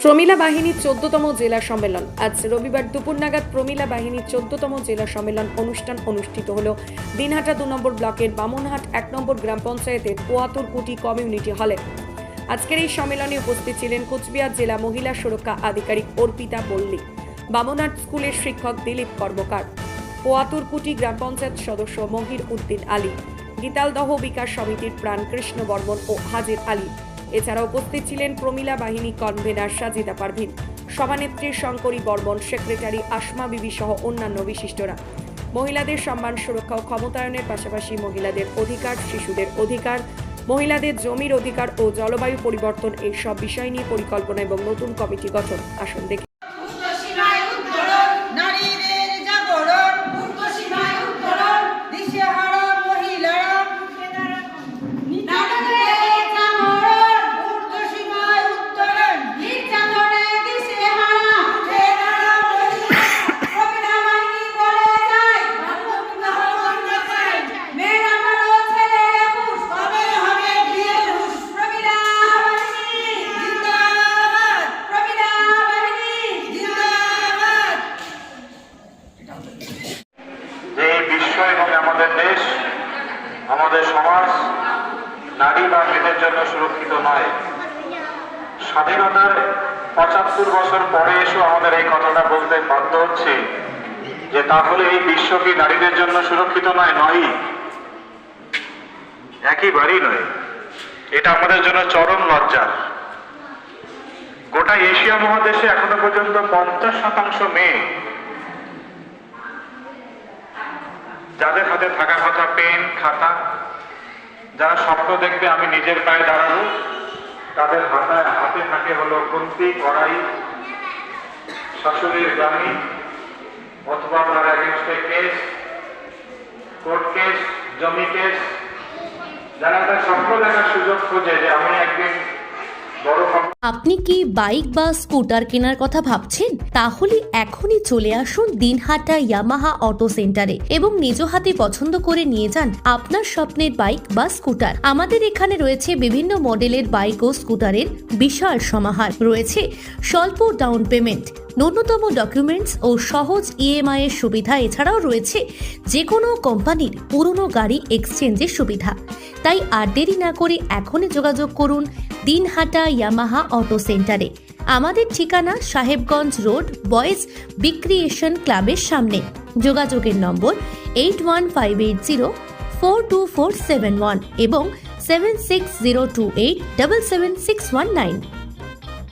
প্রমিলা বাহিনীর 14তম জেলা সম্মেলন। আজ রবিবার দুপুর নাগাদ প্রমিলা বাহিনীর 14তম জেলা সম্মেলন অনুষ্ঠান অনুষ্ঠিত হল দিনহাটা 2 নম্বর ব্লকের বামনহাট 1 নম্বর গ্রাম পঞ্চায়েতের পোয়াতুরকুটি কমিউনিটি হলে। আজকের এই সম্মেলনে উপস্থিত ছিলেন কোচবিহার জেলা মহিলা সুরক্ষা আধিকারিক অর্পিতা পল্লী, বামনহাট স্কুলের শিক্ষক দিলীপ কর্মকার, পোয়াতুরকুটি গ্রাম পঞ্চায়েত সদস্য মহির উদ্দিন আলী, গীতালদহ বিকাশ সমিতির প্রাণ কৃষ্ণ বর্মন ও হাজির আলী। এছাড়া উপস্থিত ছিলেন প্রমিলা বাহিনী কনভেনার সাজিদা পারভিন, সভানেত্রী শঙ্করী বর্মন, সেক্রেটারি আসমা বিবি সহ অন্যান্য বিশিষ্টরা। মহিলাদের সম্মান, সুরক্ষা ও ক্ষমতায়নের পাশাপাশি মহিলাদের অধিকার, শিশুদের অধিকার, মহিলাদের জমির অধিকার ও জলবায়ু পরিবর্তন এই সব বিষয় নিয়ে পরিকল্পনা এবং নতুন কমিটি গঠন। আসুন দেখি। আমাদের দেশ, আমাদের সমাজ নারী বা মেয়েদের জন্য সুরক্ষিত নয়। স্বাধীনতার 75 বছর পরে এসেও আমাদের এই কথাটা বলতে বাধ্য হচ্ছে যে তাহলে এই বিশ্ব কি নারীদের জন্য সুরক্ষিত নয়? নয়ই, একেবারেই নয়। এটা আমাদের জন্য চরম লজ্জা। গোটা এশিয়া মহাদেশে এখনো পর্যন্ত 50% মেয়ে যাদের হাতে থাকা কথা পেন, খাতা, যারা স্বপ্ন দেখবে আমি নিজের পায়ে দাঁড়াবো, তাদের হাতে থাকে হলো খুন্তি, কড়াই, শাশুড়ির জামিন অথবা তার এগেইনস্টে কেস, কোর্ট কেস, জমি কেস। যারা তার স্বপ্ন দেখার সুযোগ খোঁজে যে আমি একদিন বড়। আপনি কি বাইক বা স্কুটার কেনার কথা ভাবছেন? তাহলে এখনই চলে আসুন দিনহাটা ইয়ামাহা অটো সেন্টারে এবং নিজ হাতে পছন্দ করে নিয়ে যান আপনার স্বপ্নের বাইক বা স্কুটার। আমাদের এখানে রয়েছে বিভিন্ন মডেলের বাইক ও স্কুটারের বিশাল সমাহার। রয়েছে স্বল্প ডাউন পেমেন্ট, ন্যূনতম ডকুমেন্টস ও সহজ ইএমআই এর সুবিধা। এছাড়াও রয়েছে যে কোনো কোম্পানির পুরনো গাড়ি এক্সচেঞ্জের সুবিধা। তাই আর দেরি না করে এখনই যোগাযোগ করুন দিনহাটা ইয়ামাহা অটো সেন্টারে। আমাদের ঠিকানা সাহেবগঞ্জ রোড, বয়েজ বিক্রিয়েশন ক্লাবের সামনে। যোগাযোগের নম্বর 8158042471 এবং 7602877619।